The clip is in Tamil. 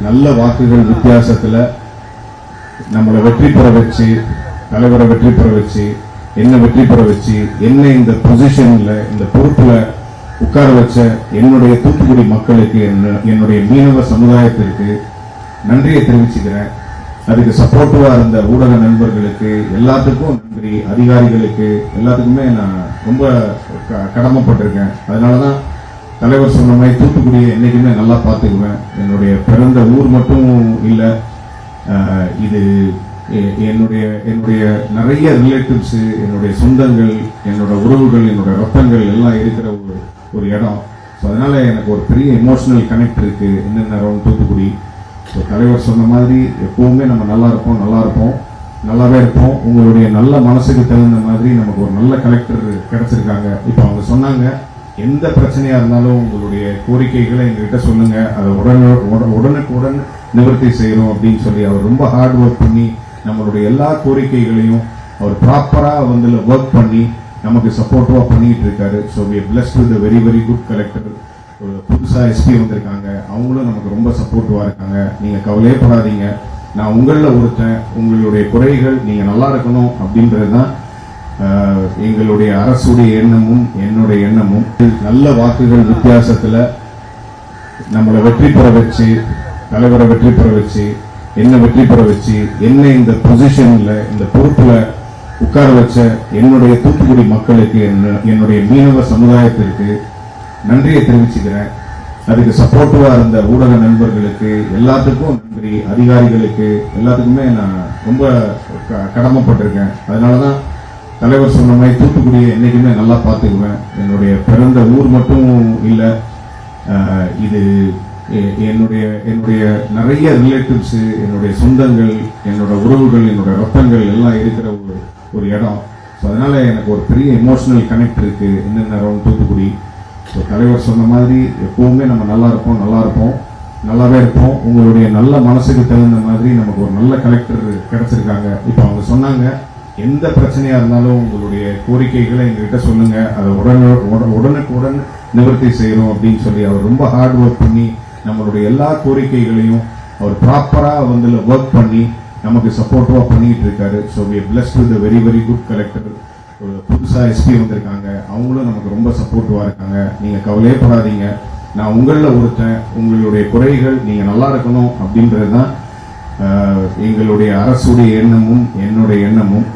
நல்ல வாக்குகள் வித்தியாசத்துல நம்மளை வெற்றி பெற வச்சு, தலைவரை வெற்றி பெற வச்சு, என்ன வெற்றி பெற வச்சு, என்ன இந்த பொசிஷன்ல இந்த பொறுப்புல உட்கார வச்ச என்னுடைய தூத்துக்குடி மக்களுக்கு, என்னுடைய மீனவ சமுதாயத்திற்கு நன்றியை தெரிவிச்சுக்கிறேன். அதுக்கு சப்போர்ட்டிவா இருந்த ஊடக நண்பர்களுக்கு எல்லாத்துக்கும் நன்றி, அதிகாரிகளுக்கு எல்லாத்துக்குமே நான் ரொம்ப கடமைப்பட்டிருக்கேன். அதனாலதான் தலைவர் சொன்ன மாதிரி தூத்துக்குடியை என்னைக்குமே நல்லா பார்த்துக்குவேன். என்னுடைய பிறந்த ஊர் மட்டும் இல்லை, இது என்னுடைய நிறைய ரிலேட்டிவ்ஸ், என்னுடைய சொந்தங்கள், என்னோட உறவுகள், என்னோட ரத்தங்கள் எல்லாம் இருக்கிற ஒரு இடம். ஸோ அதனால எனக்கு ஒரு பெரிய எமோஷனல் கனெக்ட் இருக்கு என்னென்ன அரௌண்ட் தூத்துக்குடி. ஸோ தலைவர் சொன்ன மாதிரி எப்பவுமே நம்ம நல்லா இருப்போம், நல்லாவே இருப்போம். உங்களுடைய நல்ல மனசுக்கு தகுந்த மாதிரி நமக்கு ஒரு நல்ல கலெக்டர் கிடைச்சிருக்காங்க. இப்போ அவங்க சொன்னாங்க, எந்த பிரச்சனையா இருந்தாலும் உங்களுடைய கோரிக்கைகளை எங்ககிட்ட சொல்லுங்க, அதை உடனுக்குடன் நிவர்த்தி செய்யணும் அப்படின்னு சொல்லி அவர் ரொம்ப ஹார்ட் ஒர்க் பண்ணி நம்மளுடைய எல்லா கோரிக்கைகளையும் அவர் ப்ராப்பரா ஒர்க் பண்ணி நமக்கு சப்போர்ட்டிவா பண்ணிட்டு இருக்காரு. So we are blessed with very very good collector. புதுசா எஸ்பி வந்திருக்காங்க, அவங்களும் நமக்கு ரொம்ப சப்போர்ட்டிவா இருக்காங்க. நீங்க கவலையே படாதீங்க, நான் உங்களில் ஒருத்தன். உங்களுடைய குறைகள் நீங்க நல்லா இருக்கணும் அப்படின்றதுதான் எங்களுடைய அரசுடைய எண்ணமும் என்னுடைய எண்ணமும். நல்ல வாக்குகள் வித்தியாசத்துல நம்மளை வெற்றி பெற வச்சு, தலைவரை வெற்றி பெற வச்சு, என்ன வெற்றி பெற வச்சு, என்ன இந்த பொசிஷன்ல இந்த பொறுப்புல உட்கார வச்ச என்னுடைய தூத்துக்குடி மக்களுக்கு, என்னுடைய மீனவ சமுதாயத்திற்கு நன்றியை தெரிவிச்சுக்கிறேன். அதுக்கு சப்போர்ட்டிவா இருந்த ஊடக நண்பர்களுக்கு எல்லாத்துக்கும் நன்றி, அதிகாரிகளுக்கு எல்லாத்துக்குமே நான் ரொம்ப கடமைப்பட்டிருக்கேன். அதனாலதான் தலைவர் சொன்ன மாதிரி தூத்துக்குடியை என்னைக்குமே நல்லா பார்த்துக்குவேன். என்னுடைய பிறந்த ஊர் மட்டும் இல்லை, இது என்னுடைய நிறைய ரிலேட்டிவ்ஸ், என்னுடைய சொந்தங்கள், என்னோட உறவுகள், என்னோட ரத்தங்கள் எல்லாம் இருக்கிற ஒரு இடம். ஸோ அதனால எனக்கு ஒரு பெரிய எமோஷனல் கனெக்ட் இருக்கு என்னென்ன அரௌண்ட் தூத்துக்குடி. ஸோ தலைவர் சொன்ன மாதிரி எப்பவுமே நம்ம நல்லா இருப்போம், நல்லாவே இருப்போம். உங்களுடைய நல்ல மனசுக்கு தகுந்த மாதிரி நமக்கு ஒரு நல்ல கலெக்டர் கிடைச்சிருக்காங்க. இப்போ அவங்க சொன்னாங்க, எந்த பிரச்சனையா இருந்தாலும் உங்களுடைய கோரிக்கைகளை எங்ககிட்ட சொல்லுங்க, அதை உடனுக்குடன் நிவர்த்தி செய்யணும் அப்படின்னு சொல்லி அவர் ரொம்ப ஹார்ட் ஒர்க் பண்ணி நம்மளுடைய எல்லா கோரிக்கைகளையும் அவர் ப்ராப்பரா ஒர்க் பண்ணி நமக்கு சப்போர்ட்டிவா பண்ணிட்டு இருக்காரு. So we are blessed with very very good collector. புதுசா எஸ்பி வந்திருக்காங்க, அவங்களும் நமக்கு ரொம்ப சப்போர்ட்டிவா இருக்காங்க. நீங்க கவலையே படாதீங்க, நான் உங்களில் ஒருத்தன். உங்களுடைய குறைகள் நீங்க நல்லா இருக்கணும் அப்படின்றதுதான் எங்களுடைய அரசுடைய எண்ணமும் என்னுடைய எண்ணமும்.